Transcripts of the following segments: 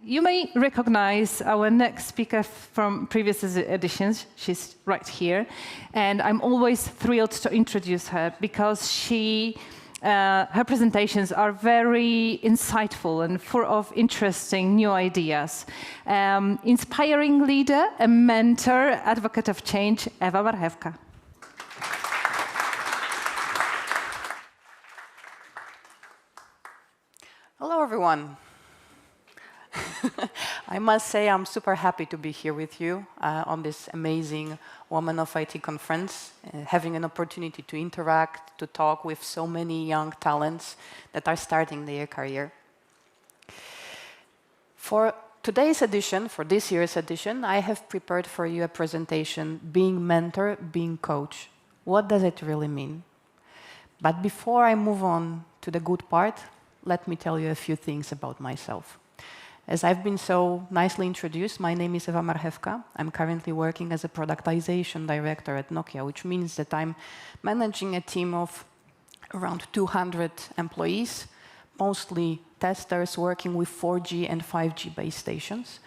You may recognize our next speaker from previous editions. She's right here. And I'm always thrilled to introduce her because her presentations are very insightful and full of interesting new ideas. Inspiring leader, a mentor, advocate of change, Ewa Marchewka. Hello, everyone. I must say I'm super happy to be here with you on this amazing Women of IT conference, having an opportunity to interact, to talk with so many young talents that are starting their career. For today's edition, for this year's edition, I have prepared for you a presentation, Being Mentor, Being Coach. What does it really mean? But before I move on to the good part, let me tell you a few things about myself. As I've been so nicely introduced, my name is Ewa Marchewka. I'm currently working as a productization director at Nokia, which means that I'm managing a team of around 200 employees, mostly testers working with 4G and 5G base stations.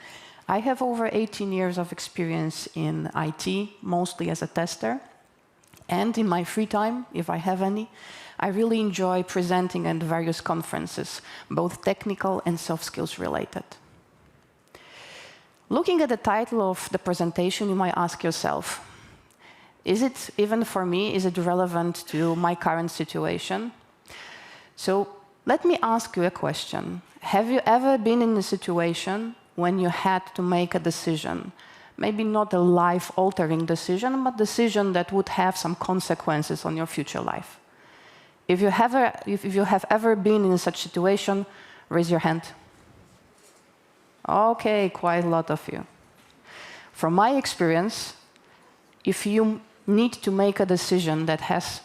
I have over 18 years of experience in IT, mostly as a tester. And in my free time, if I have any, I really enjoy presenting at various conferences, both technical and soft skills related. Looking at the title of the presentation, you might ask yourself, is it, even for me, is it relevant to my current situation? So let me ask you a question. Have you ever been in a situation when you had to make a decision? Maybe not a life-altering decision, but a decision that would have some consequences on your future life. If you have ever been in such a situation, raise your hand. Okay, quite a lot of you. From my experience, if you need to make a decision that has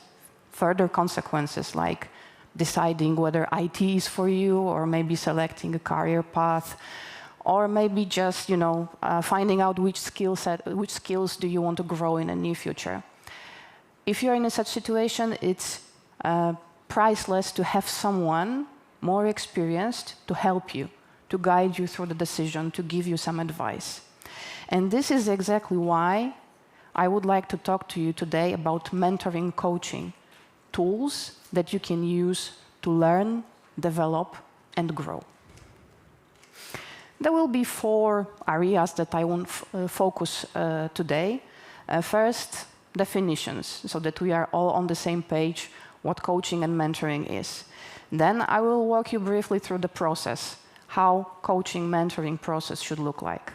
further consequences, like deciding whether IT is for you, or maybe selecting a career path, or maybe just, finding out which skills do you want to grow in the near future. If you're in such a situation, it's priceless to have someone more experienced to help you, to guide you through the decision, to give you some advice. And this is exactly why I would like to talk to you today about mentoring coaching, tools that you can use to learn, develop, and grow. There will be 4 areas that I want to focus today. First, definitions, so that we are all on the same page what coaching and mentoring is. Then I will walk you briefly through the process, how coaching, mentoring process should look like.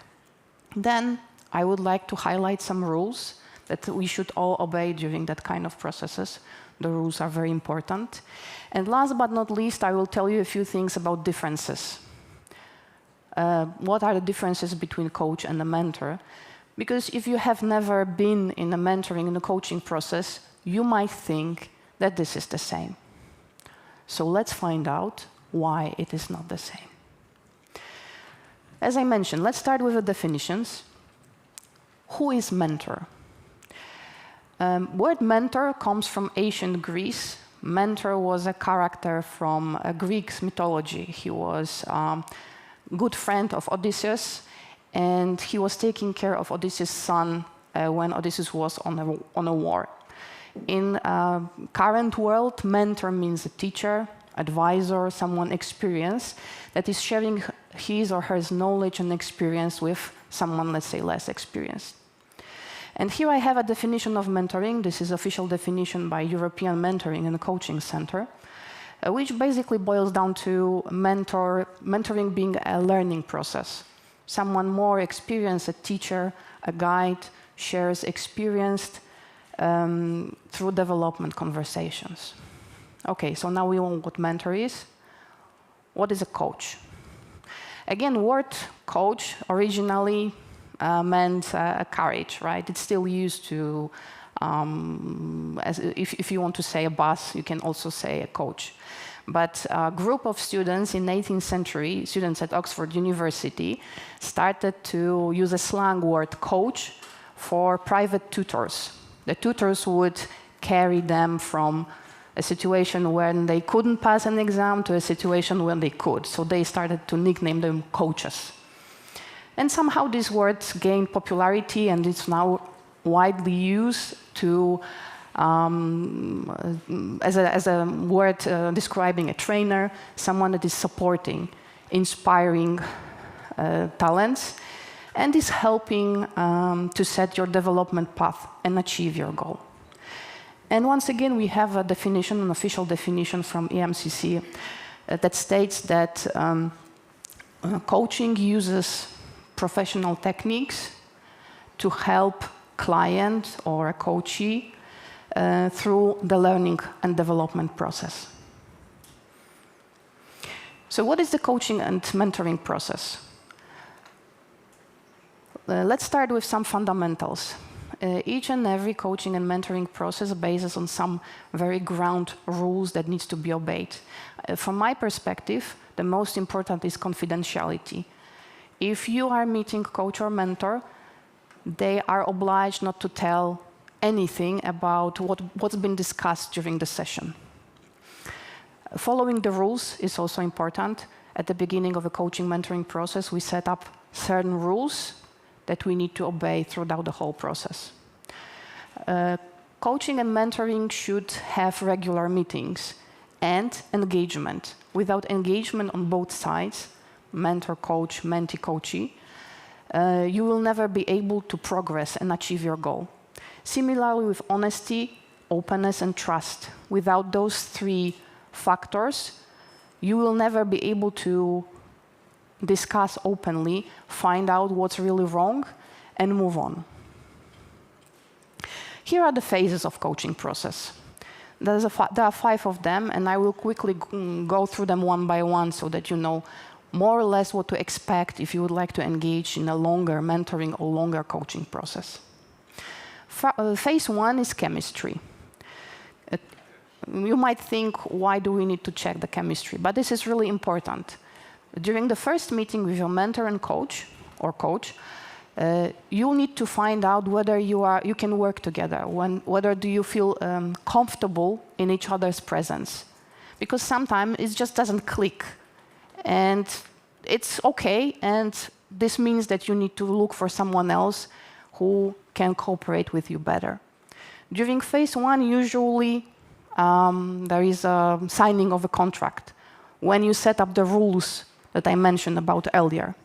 Then I would like to highlight some rules that we should all obey during that kind of processes. The rules are very important. And last but not least, I will tell you a few things about differences. What are the differences between coach and a mentor? Because if you have never been in a mentoring and a coaching process, you might think that this is the same. So let's find out why it is not the same. As I mentioned, let's start with the definitions. Who is mentor? Word mentor comes from ancient Greece. Mentor was a character from Greek mythology. He was a good friend of Odysseus, and he was taking care of Odysseus' son when Odysseus was on a war. In current world, mentor means a teacher, advisor, someone experienced that is sharing his or her knowledge and experience with someone, let's say, less experienced. And here I have a definition of mentoring. This is official definition by European Mentoring and Coaching Center, which basically boils down to mentoring being a learning process. Someone more experienced, a teacher, a guide, shares experience through development conversations. Okay, so now we know what mentor is. What is a coach? Again, word coach originally meant a carriage, right? It's still used to, if you want to say a bus, you can also say a coach. But a group of students in the 18th century, students at Oxford University, started to use a slang word coach for private tutors. The tutors would carry them from a situation when they couldn't pass an exam to a situation when they could. So they started to nickname them coaches. And somehow this word gained popularity, and it's now widely used to as a word describing a trainer, someone that is supporting, inspiring talents, and is helping to set your development path and achieve your goal. And once again, we have a definition, an official definition from EMCC that states that coaching uses professional techniques to help client or a coachee through the learning and development process. So what is the coaching and mentoring process? Let's start with some fundamentals. Each and every coaching and mentoring process bases on some very ground rules that needs to be obeyed. From my perspective, the most important is confidentiality. If you are meeting coach or mentor, they are obliged not to tell anything about what's been discussed during the session. Following the rules is also important. At the beginning of a coaching mentoring process, we set up certain rules that we need to obey throughout the whole process. Coaching and mentoring should have regular meetings and engagement. Without engagement on both sides, mentor, coach, mentee, coachee, you will never be able to progress and achieve your goal. Similarly with honesty, openness, and trust. Without those three factors, you will never be able to discuss openly, find out what's really wrong, and move on. Here are the phases of coaching process. There are 5 of them, and I will quickly go through them one by one so that you know more or less what to expect if you would like to engage in a longer mentoring or longer coaching process. Phase 1 is chemistry. You might think, why do we need to check the chemistry? But this is really important. During the first meeting with your mentor and coach, you need to find out whether you can work together, whether do you feel comfortable in each other's presence. Because sometimes it just doesn't click. And it's okay, and this means that you need to look for someone else who can cooperate with you better. During phase 1, usually there is a signing of a contract when you set up the rules that I mentioned about earlier.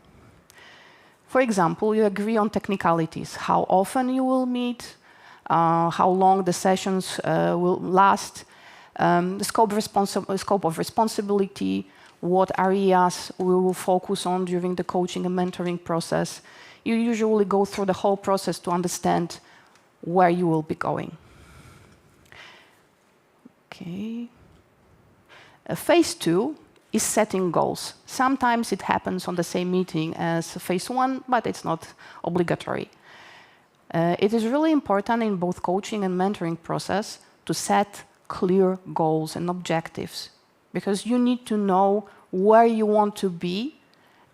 For example, you agree on technicalities, how often you will meet, how long the sessions will last, the scope of responsibility, what areas we will focus on during the coaching and mentoring process. You usually go through the whole process to understand where you will be going. Okay. Phase 2 is setting goals. Sometimes it happens on the same meeting as phase 1, but it's not obligatory. It is really important in both coaching and mentoring process to set clear goals and objectives, because you need to know where you want to be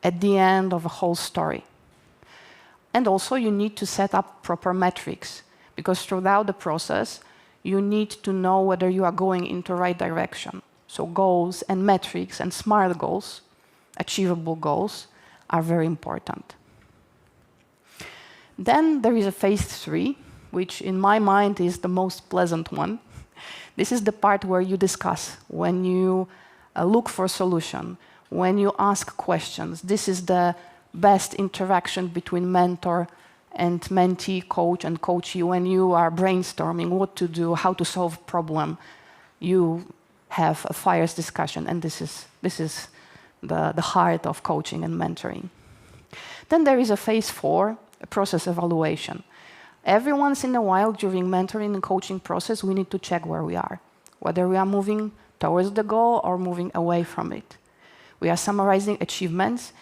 at the end of a whole story. And also you need to set up proper metrics, because throughout the process, you need to know whether you are going in the right direction. So goals and metrics and SMART goals, achievable goals, are very important. Then there is a phase 3, which in my mind is the most pleasant one. This is the part where you discuss, when you look for a solution, when you ask questions. This is the best interaction between mentor and mentee, coach and coachee. When you are brainstorming what to do, how to solve a problem, you have a fierce discussion, and this is the heart of coaching and mentoring. Then there is a phase 4, a process evaluation. Every once in a while during mentoring and coaching process, we need to check where we are, whether we are moving towards the goal or moving away from it. We are summarizing achievements,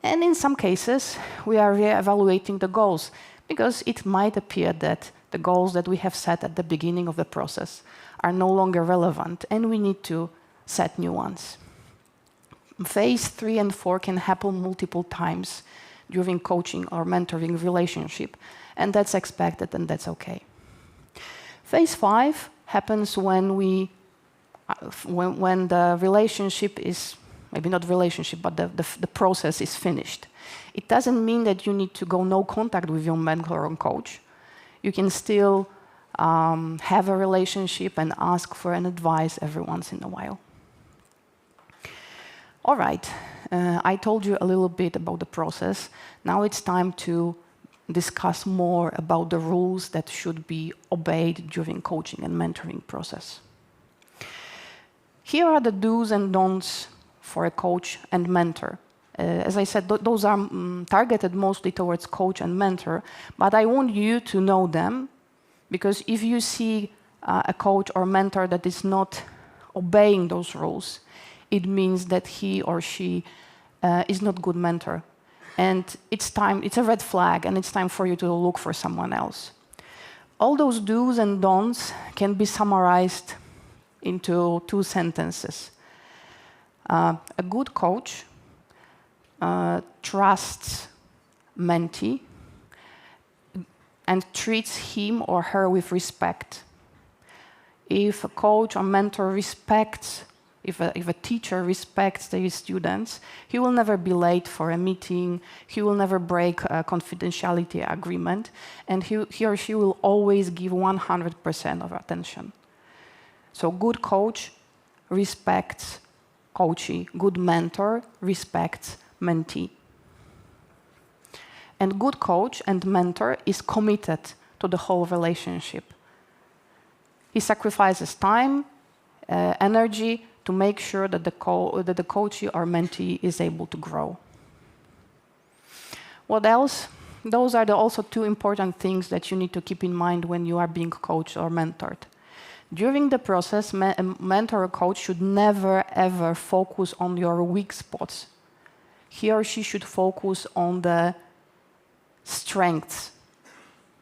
and in some cases, we are re-evaluating the goals, because it might appear that the goals that we have set at the beginning of the process are no longer relevant, and we need to set new ones. Phase 3 and 4 can happen multiple times during coaching or mentoring relationship, and that's expected, and that's okay. Phase 5 happens when the relationship is maybe not relationship, but the process is finished. It doesn't mean that you need to go no contact with your mentor or coach. You can still have a relationship and ask for an advice every once in a while. All right, I told you a little bit about the process. Now it's time to discuss more about the rules that should be obeyed during coaching and mentoring process. Here are the do's and don'ts for a coach and mentor. As I said, those are targeted mostly towards coach and mentor, but I want you to know them, because if you see a coach or mentor that is not obeying those rules, it means that he or she is not a good mentor. And it's a red flag, and it's time for you to look for someone else. All those do's and don'ts can be summarized into 2 sentences. A good coach trusts mentee and treats him or her with respect. If a coach or mentor respects, if a teacher respects their students, he will never be late for a meeting, he will never break a confidentiality agreement, and he or she will always give 100% of attention. So good coach respects coachee, good mentor respects mentee. And good coach and mentor is committed to the whole relationship. He sacrifices time, energy to make sure that the coachee or mentee is able to grow. What else? Those are also 2 important things that you need to keep in mind when you are being coached or mentored. During the process, a mentor or coach should never, ever focus on your weak spots. He or she should focus on the strengths,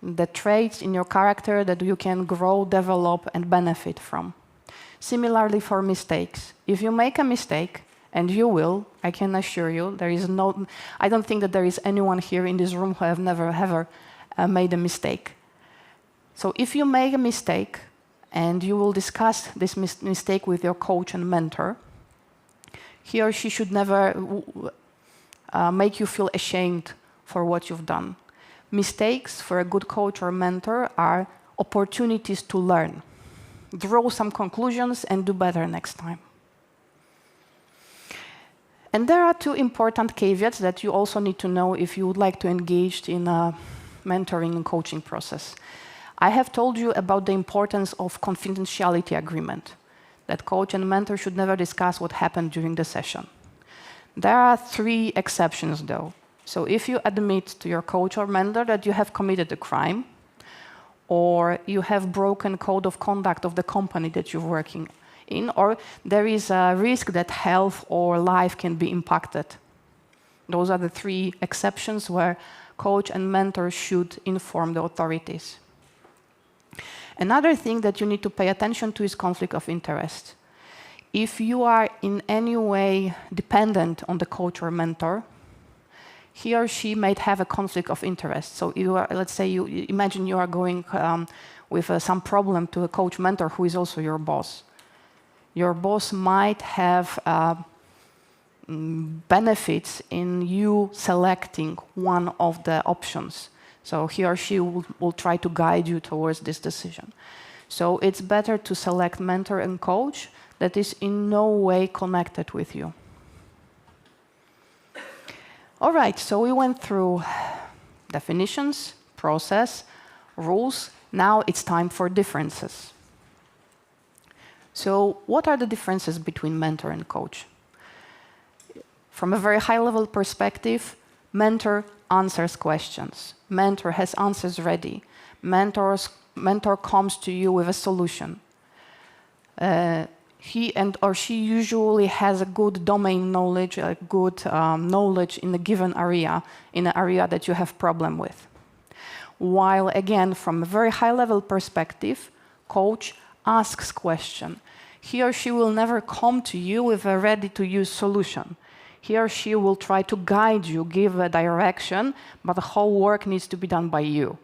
the traits in your character that you can grow, develop, and benefit from. Similarly for mistakes. If you make a mistake, and you will, I can assure you, I don't think that there is anyone here in this room who have never ever made a mistake. So if you make a mistake, and you will discuss this mistake with your coach and mentor, he or she should never make you feel ashamed for what you've done. Mistakes for a good coach or mentor are opportunities to learn. Draw some conclusions and do better next time. And there are 2 important caveats that you also need to know if you would like to engage in a mentoring and coaching process. I have told you about the importance of confidentiality agreement, that coach and mentor should never discuss what happened during the session. There are 3 exceptions, though. So if you admit to your coach or mentor that you have committed a crime, or you have broken code of conduct of the company that you're working in, or there is a risk that health or life can be impacted. Those are the 3 exceptions where coach and mentor should inform the authorities. Another thing that you need to pay attention to is conflict of interest. If you are in any way dependent on the coach or mentor, he or she might have a conflict of interest. So let's say you imagine you are going with some problem to a coach mentor who is also your boss. Your boss might have benefits in you selecting one of the options. So he or she will try to guide you towards this decision. So it's better to select mentor and coach that is in no way connected with you. All right, so we went through definitions, process, rules. Now it's time for differences. So what are the differences between mentor and coach? From a very high-level perspective, mentor answers questions. Mentor has answers ready. Mentor comes to you with a solution. He or she usually has a good domain knowledge, a good knowledge in a given area, in an area that you have problem with. While again, from a very high-level perspective, coach asks question. He or she will never come to you with a ready-to-use solution. He or she will try to guide you, give a direction, but the whole work needs to be done by you.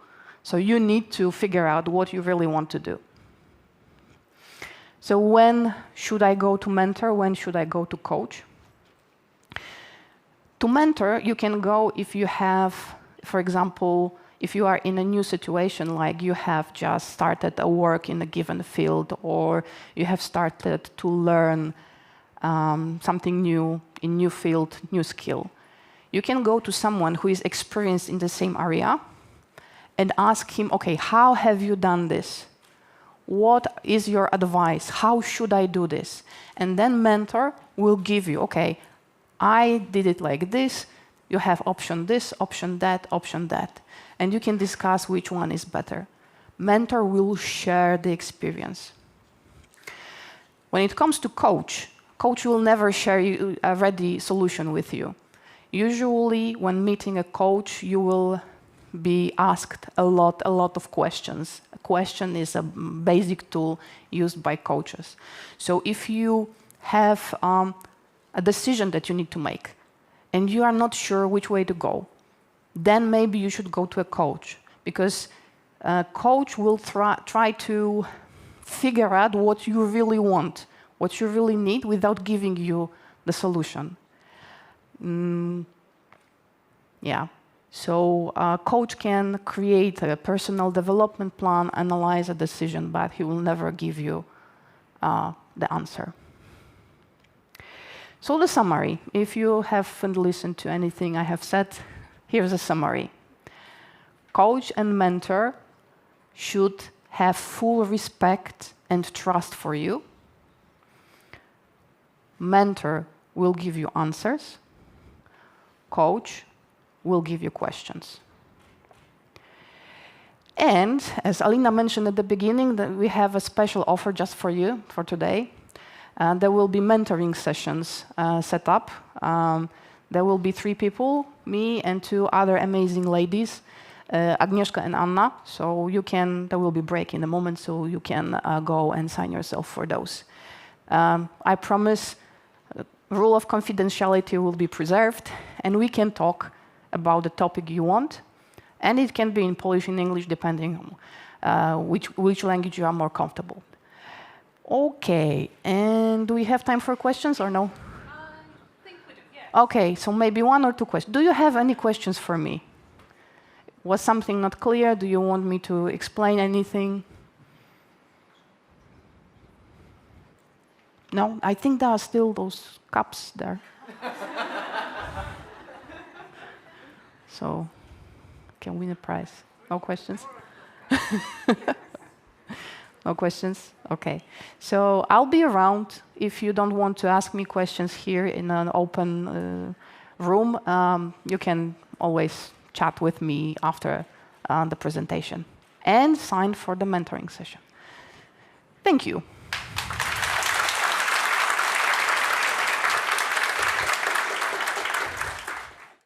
So you need to figure out what you really want to do. So when should I go to mentor? When should I go to coach? mentor, you can go if you have, for example, if you are in a new situation, like you have just started a work in a given field, or you have started to learn something new in new field, new skill. You can go to someone who is experienced in the same area and ask him, okay, how have you done this? What is your advice? How should I do this? And then mentor will give you, okay, I did it like this. You have option this, option that, option that. And you can discuss which one is better. Mentor will share the experience. When it comes to coach will never share a ready solution with you. Usually, when meeting a coach, you will be asked a lot of questions. A question is a basic tool used by coaches. So if you have a decision that you need to make, and you are not sure which way to go, then maybe you should go to a coach, because a coach will try to figure out what you really want, what you really need, without giving you the solution. Yeah. So a coach can create a personal development plan, analyze a decision, but he will never give you the answer. So the summary, if you haven't listened to anything I have said, here's a summary. Coach and mentor should have full respect and trust for you. Mentor will give you answers. Coach will give you questions. And as Alina mentioned at the beginning, that we have a special offer just for you for today. There will be mentoring sessions set up. There will be 3 people, me and 2 other amazing ladies, Agnieszka and Anna. So there will be break in a moment, so you can go and sign yourself for those. I promise rule of confidentiality will be preserved, and we can talk about the topic you want. And it can be in Polish and English, depending on which language you are more comfortable. Okay, and do we have time for questions or no? I think we do, yeah. Okay, so maybe 1 or 2 questions. Do you have any questions for me? Was something not clear? Do you want me to explain anything? No? I think there are still those cups there. So, can win a prize. No questions? No questions? Okay. So I'll be around. If you don't want to ask me questions here in an open room, you can always chat with me after the presentation and sign for the mentoring session. Thank you.